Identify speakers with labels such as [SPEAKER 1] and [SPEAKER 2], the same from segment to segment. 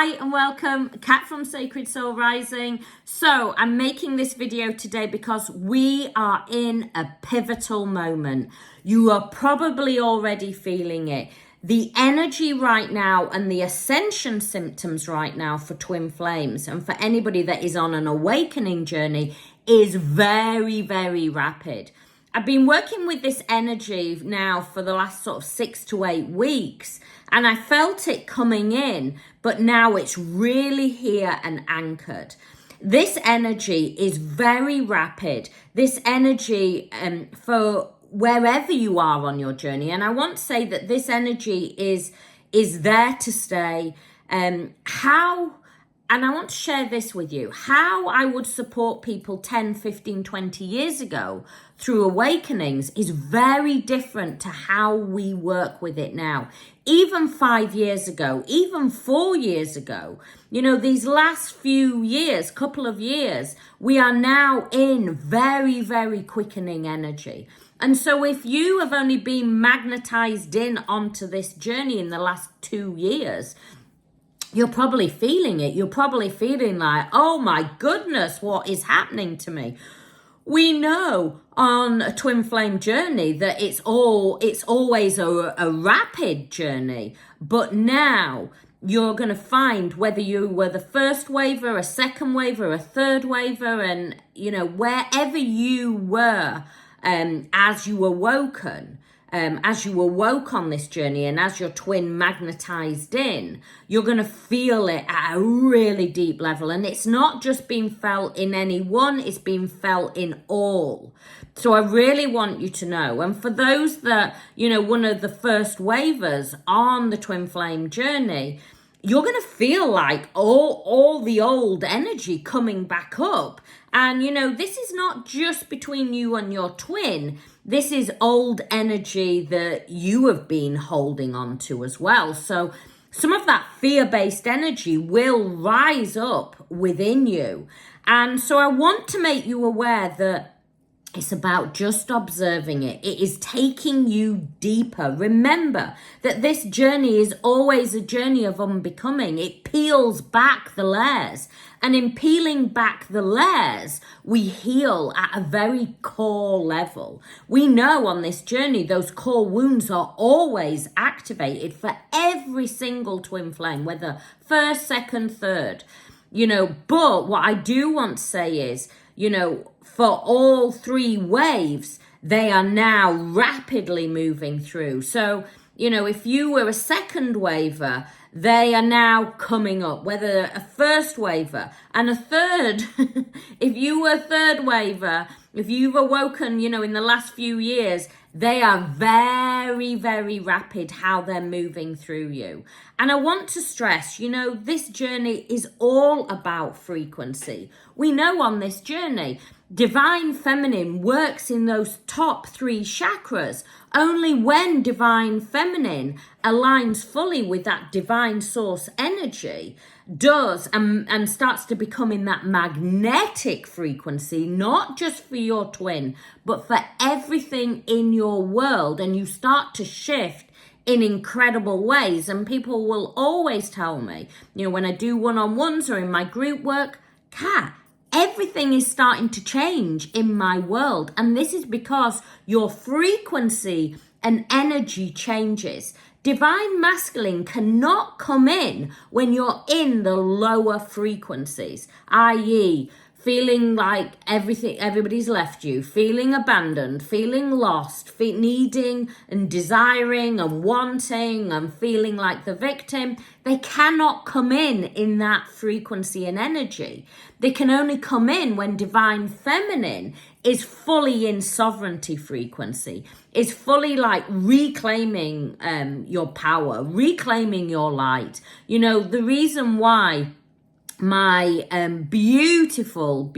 [SPEAKER 1] Hi and welcome, Kat from Sacred Soul Rising. So I'm making this video today because we are in a pivotal moment. You are probably already feeling it. The energy right now and the ascension symptoms right now for twin flames and for anybody that is on an awakening journey is very, very rapid. I've been working with this energy now for the last sort of 6 to 8 weeks, and I felt it coming in, but now it's really here and anchored. This energy is very rapid. This energy for wherever you are on your journey, and I want to say that this energy is there to stay. And I want to share this with you, how I would support people 10, 15, 20 years ago through awakenings is very different to how we work with it now. Even 5 years ago, even 4 years ago, these last few years, couple of years, we are now in very, very quickening energy. And so if you have only been magnetized in onto this journey in the last 2 years, you're probably feeling it. You're probably feeling like, oh my goodness, what is happening to me? We know on a twin flame journey that it's always a rapid journey. But now you're going to find whether you were the first waver, a second waver, a third waver, and, wherever you were as you awoken, as you awoke on this journey and as your twin magnetized in, you're going to feel it at a really deep level. And it's not just being felt in any one, it's being felt in all. So I really want you to know. And for those that, one of the first wavers on the twin flame journey, you're going to feel like all the old energy coming back up. And, this is not just between you and your twin. This is old energy that you have been holding on to as well. So some of that fear-based energy will rise up within you. And so I want to make you aware that it's about just observing it. It is taking you deeper. Remember that this journey is always a journey of unbecoming. It peels back the layers. And in peeling back the layers, we heal at a very core level. We know on this journey, those core wounds are always activated for every single twin flame, whether first, second, third. But what I do want to say is, for all 3 waves, they are now rapidly moving through. So, if you were a second waver, they are now coming up, whether a first waver and a third. If you were a third waver, if you've awoken, in the last few years, they are very, very rapid how they're moving through you. And I want to stress, this journey is all about frequency. We know on this journey, Divine Feminine works in those top 3 chakras. Only when Divine Feminine aligns fully with that divine source energy does and starts to become in that magnetic frequency, not just for your twin, but for everything in your world. And you start to shift in incredible ways. And people will always tell me, when I do one-on-ones or in my group work, Kat, everything is starting to change in my world. And this is because your frequency and energy changes. Divine Masculine cannot come in when you're in the lower frequencies, i.e., feeling like everybody's left you, feeling abandoned, feeling lost, needing and desiring and wanting and feeling like the victim. They cannot come in that frequency and energy. They can only come in when Divine Feminine is fully in sovereignty frequency, is fully like reclaiming your power, reclaiming your light. The reason why my beautiful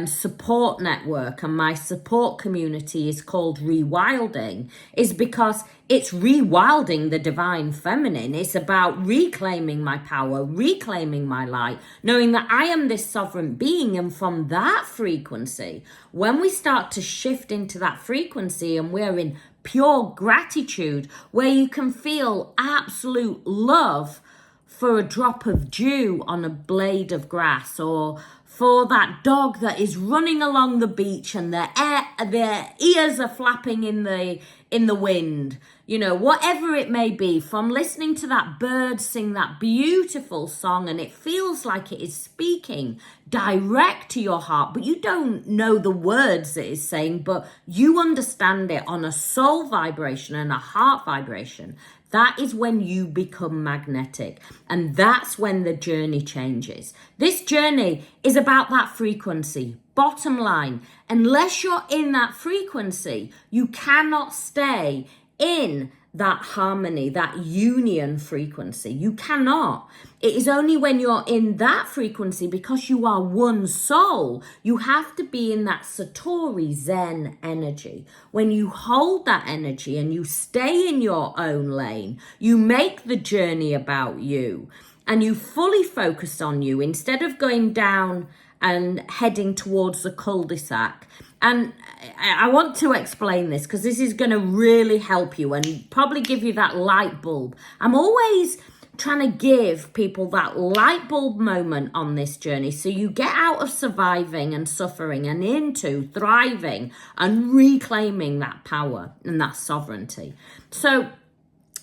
[SPEAKER 1] support network and my support community is called Rewilding is because it's rewilding the Divine Feminine. It's about reclaiming my power, reclaiming my light, knowing that I am this sovereign being. And from that frequency, when we start to shift into that frequency and we're in pure gratitude, where you can feel absolute love for a drop of dew on a blade of grass, or for that dog that is running along the beach and their ears are flapping in the wind. You know, whatever it may be, from listening to that bird sing that beautiful song and it feels like it is speaking direct to your heart, but you don't know the words it is saying, but you understand it on a soul vibration and a heart vibration. That is when you become magnetic, and that's when the journey changes. This journey is about that frequency. Bottom line, unless you're in that frequency, you cannot stay in that harmony, that union frequency. You cannot. It is only when you're in that frequency, because you are one soul, you have to be in that Satori Zen energy. When you hold that energy and you stay in your own lane, you make the journey about you and you fully focus on you instead of going down and heading towards the cul-de-sac. And I want to explain this because this is going to really help you and probably give you that light bulb. I'm always trying to give people that light bulb moment on this journey, so you get out of surviving and suffering and into thriving and reclaiming that power and that sovereignty. So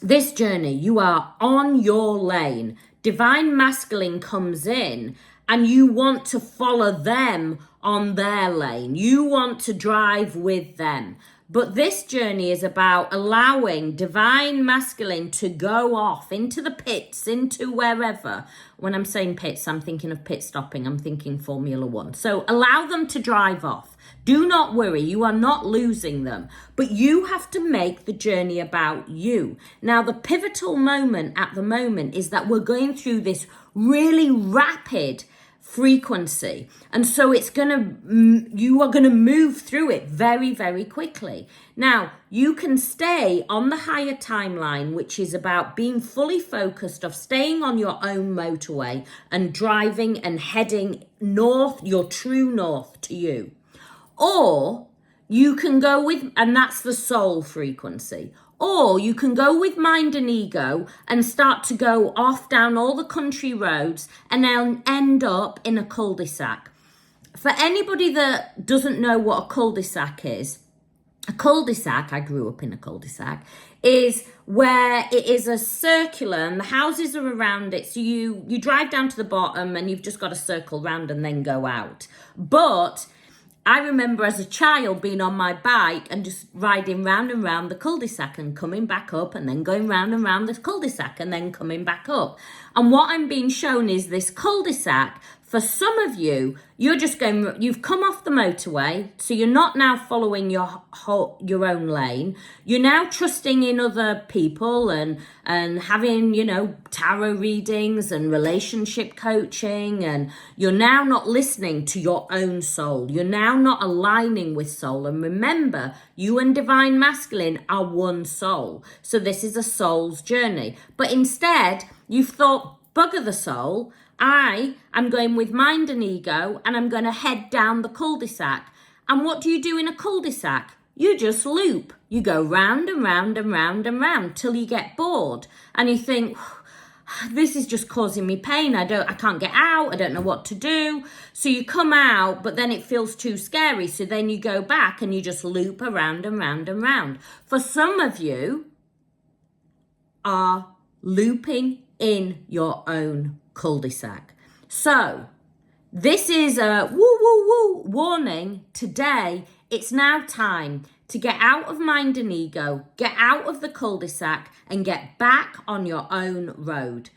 [SPEAKER 1] this journey, you are on your lane. Divine Masculine comes in and you want to follow them on their lane. You want to drive with them. But this journey is about allowing Divine Masculine to go off into the pits, into wherever. When I'm saying pits, I'm thinking of pit stopping. I'm thinking Formula One. So allow them to drive off. Do not worry. You are not losing them. But you have to make the journey about you. Now, the pivotal moment at the moment is that we're going through this really rapid frequency, and so you are gonna move through it very, very quickly. Now, you can stay on the higher timeline, which is about being fully focused, of staying on your own motorway and driving and heading north, your true north to you. Or you can go with, and that's the soul frequency. Or you can go with mind and ego and start to go off down all the country roads and then end up in a cul-de-sac. For anybody that doesn't know what a cul-de-sac is, a cul-de-sac, I grew up in a cul-de-sac, is where it is a circular and the houses are around it. So you drive down to the bottom and you've just got to circle round and then go out. But I remember as a child being on my bike and just riding round and round the cul-de-sac and coming back up and then going round and round the cul-de-sac and then coming back up. And what I'm being shown is this cul-de-sac. For some of you, you've come off the motorway, so you're not now following your own lane. You're now trusting in other people and having, tarot readings and relationship coaching, and you're now not listening to your own soul. You're now not aligning with soul. And remember, you and Divine Masculine are one soul. So this is a soul's journey. But instead, you've thought, bugger the soul. I am going with mind and ego and I'm going to head down the cul-de-sac. And what do you do in a cul-de-sac? You just loop. You go round and round and round and round till you get bored. And you think, this is just causing me pain. I can't get out. I don't know what to do. So you come out, but then it feels too scary. So then you go back and you just loop around and round and round. For some of you are looping in your own cul-de-sac. So this is a warning. Today, it's now time to get out of mind and ego, get out of the cul-de-sac and get back on your own road.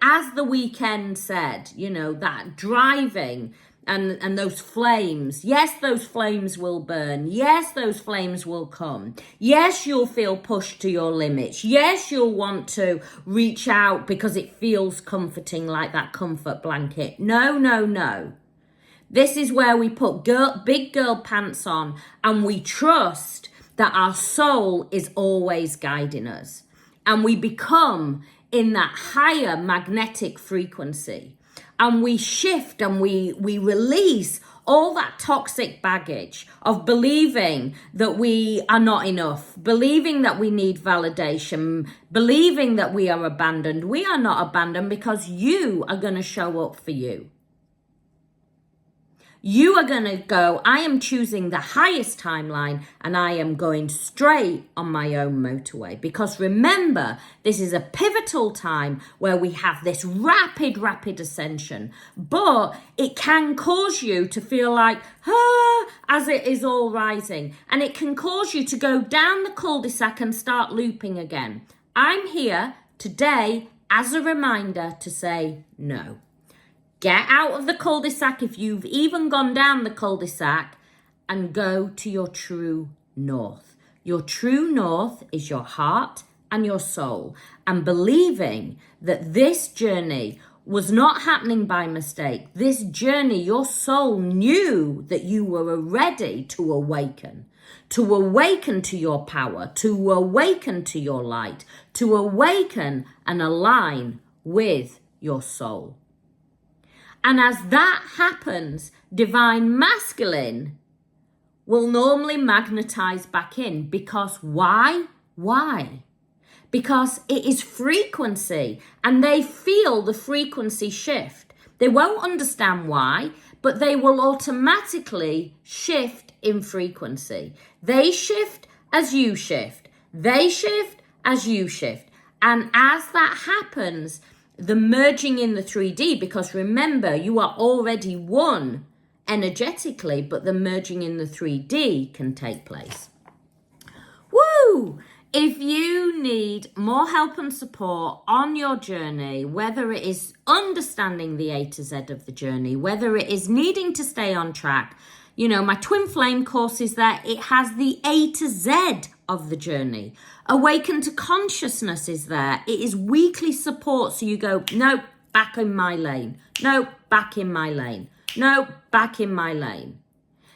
[SPEAKER 1] As the weekend said, that driving and those flames. Yes, those flames will burn. Yes, those flames will come. Yes, you'll feel pushed to your limits. Yes, you'll want to reach out because it feels comforting, like that comfort blanket. No. This is where we put big girl pants on and we trust that our soul is always guiding us. And we become in that higher magnetic frequency. and we shift and we release all that toxic baggage of believing that we are not enough, believing that we need validation, believing that we are abandoned. We are not abandoned because you are going to show up for you. You are going to go, I am choosing the highest timeline and I am going straight on my own motorway. Because remember, this is a pivotal time where we have this rapid ascension. But it can cause you to feel like, as it is all rising. And it can cause you to go down the cul-de-sac and start looping again. I'm here today as a reminder to say no. Get out of the cul-de-sac if you've even gone down the cul-de-sac and go to your true north. Your true north is your heart and your soul, and believing that this journey was not happening by mistake. This journey, your soul knew that you were ready to awaken to your power, to awaken to your light, to awaken and align with your soul. And as that happens, divine masculine will normally magnetize back in. Because why? Why? Because it is frequency and they feel the frequency shift. They won't understand why, but they will automatically shift in frequency. They shift as you shift. They shift as you shift. And as that happens, the merging in the 3D, because remember, you are already one energetically, but the merging in the 3D can take place. Woo! If you need more help and support on your journey, whether it is understanding the A to Z of the journey, whether it is needing to stay on track, you know, my Twin Flame course is there. It has the A to Z of the journey. Awaken to Consciousness is there. It is weekly support. So you go, no, back in my lane. No, back in my lane. No, back in my lane.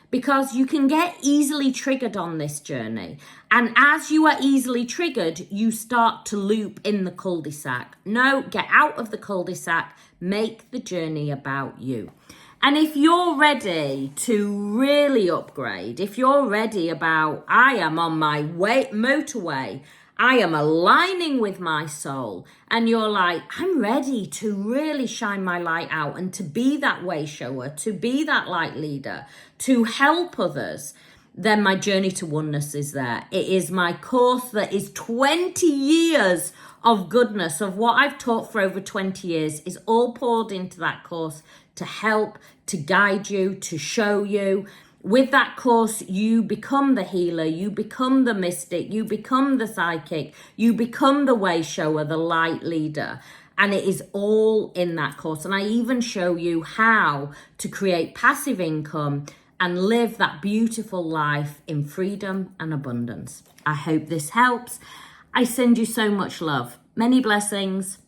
[SPEAKER 1] Because you can get easily triggered on this journey. And as you are easily triggered, you start to loop in the cul-de-sac. No, get out of the cul-de-sac. Make the journey about you. And if you're ready to really upgrade, if you're ready about, I am on my motorway, I am aligning with my soul, and you're like, I'm ready to really shine my light out and to be that way shower, to be that light leader, to help others, then my Journey to Oneness is there. It is my course that is 20 years of goodness, of what I've taught for over 20 years is all poured into that course to help, to guide you, to show you. With that course, you become the healer, you become the mystic, you become the psychic, you become the way shower, the light leader. And it is all in that course. And I even show you how to create passive income and live that beautiful life in freedom and abundance. I hope this helps. I send you so much love. Many blessings.